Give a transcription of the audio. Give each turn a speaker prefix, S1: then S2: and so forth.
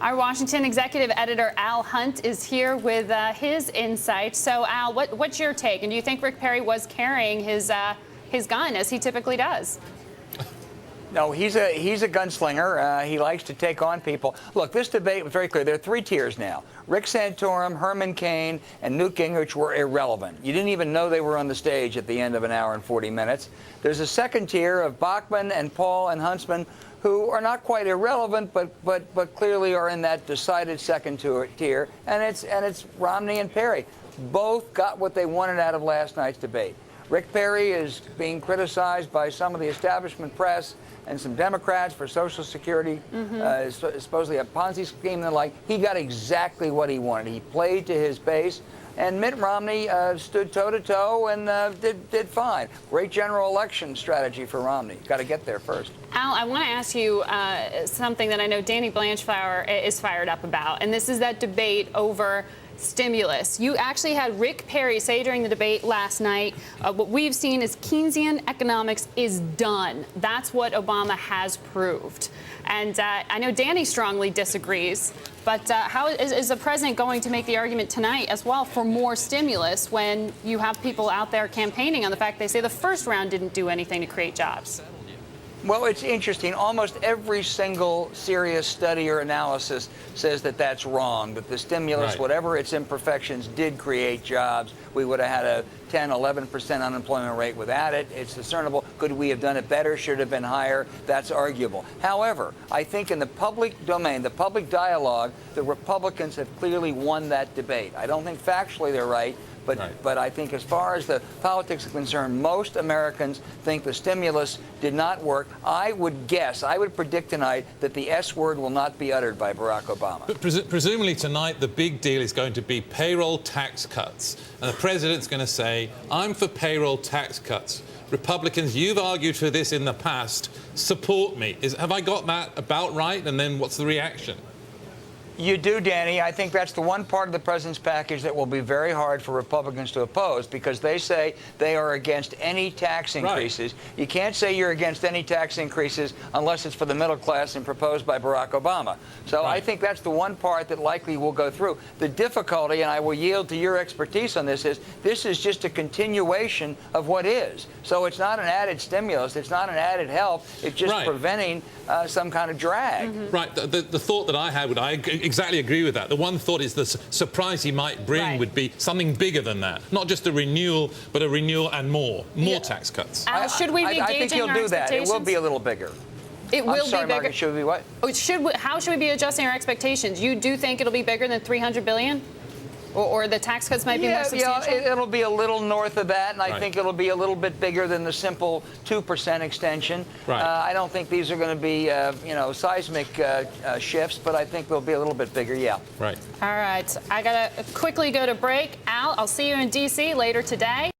S1: Our Washington executive editor Al Hunt is here with his insight. So, Al, what's your take? And do you think Rick Perry was carrying his gun as he typically does?
S2: No, he's a gunslinger. He likes to take on people. Look, this debate was very clear. There are three tiers now. Rick Santorum, Herman Cain, and Newt Gingrich were irrelevant. You didn't even know they were on the stage at the end of an hour and 40 minutes. There's a second tier of Bachmann and Paul and Huntsman, who are not quite irrelevant, but clearly are in that decided second tier. And it's Romney and Perry. Both got what they wanted out of last night's debate. Rick Perry is being criticized by some of the establishment press and some Democrats for Social Security, supposedly a Ponzi scheme and the like. He got exactly what he wanted. He played to his base. And Mitt Romney stood toe-to-toe and did fine. Great general election strategy for Romney. Got to get there first.
S1: Al, I want to ask you something that I know Danny Blanchflower is fired up about, and this is that debate over stimulus. You actually had Rick Perry say during the debate last night, what we've seen is Keynesian economics is done. That's what Obama has proved. And I know Danny strongly disagrees, but how is the president going to make the argument tonight as well for more stimulus when you have people out there campaigning on the fact they say the first round didn't do anything to create jobs?
S2: Well, it's interesting. Almost every single serious study or analysis says that that's wrong, that the stimulus, whatever its imperfections, did create jobs. We would have had a 10, 11% unemployment rate without it. It's discernible. Could we have done it better? Should have been higher? That's arguable. However, I think in the public domain, the public dialogue, the Republicans have clearly won that debate. I don't think factually they're right. But I think as far as the politics are concerned, most Americans think the stimulus did not work. I would predict tonight that the S word will not be uttered by Barack Obama.
S3: But presumably tonight the big deal is going to be payroll tax cuts. And the president's going to say, I'm for payroll tax cuts. Republicans, you've argued for this in the past. Support me. Have I got that about right? And then what's the reaction?
S2: You do, Danny. I think that's the one part of the president's package that will be very hard for Republicans to oppose because they say they are against any tax increases. Right. You can't say you're against any tax increases unless it's for the middle class and proposed by Barack Obama. So I think that's the one part that likely will go through. The difficulty, and I will yield to your expertise on this is just a continuation of what is. So it's not an added stimulus. It's not an added help. It's just preventing some kind of drag.
S3: Right. The thought that I had would exactly agree with that. The one thought is the surprise he might bring would be something bigger than that. Not just a renewal, but a renewal and more tax cuts.
S1: Al, should we be gauging our expectations?
S2: I think he'll do that. It will be a little bigger.
S1: It will be bigger.
S2: Margaret, should we be what?
S1: How should we be adjusting our expectations? You do think it'll be bigger than $300 billion? Or the tax cuts might be more substantial?
S2: Yeah, it'll be a little north of that, and I think it'll be a little bit bigger than the simple 2% extension. I don't think these are going to be, seismic shifts, but I think they'll be a little bit bigger,
S1: Right. All right. I got to quickly go to break. Al, I'll see you in D.C. later today.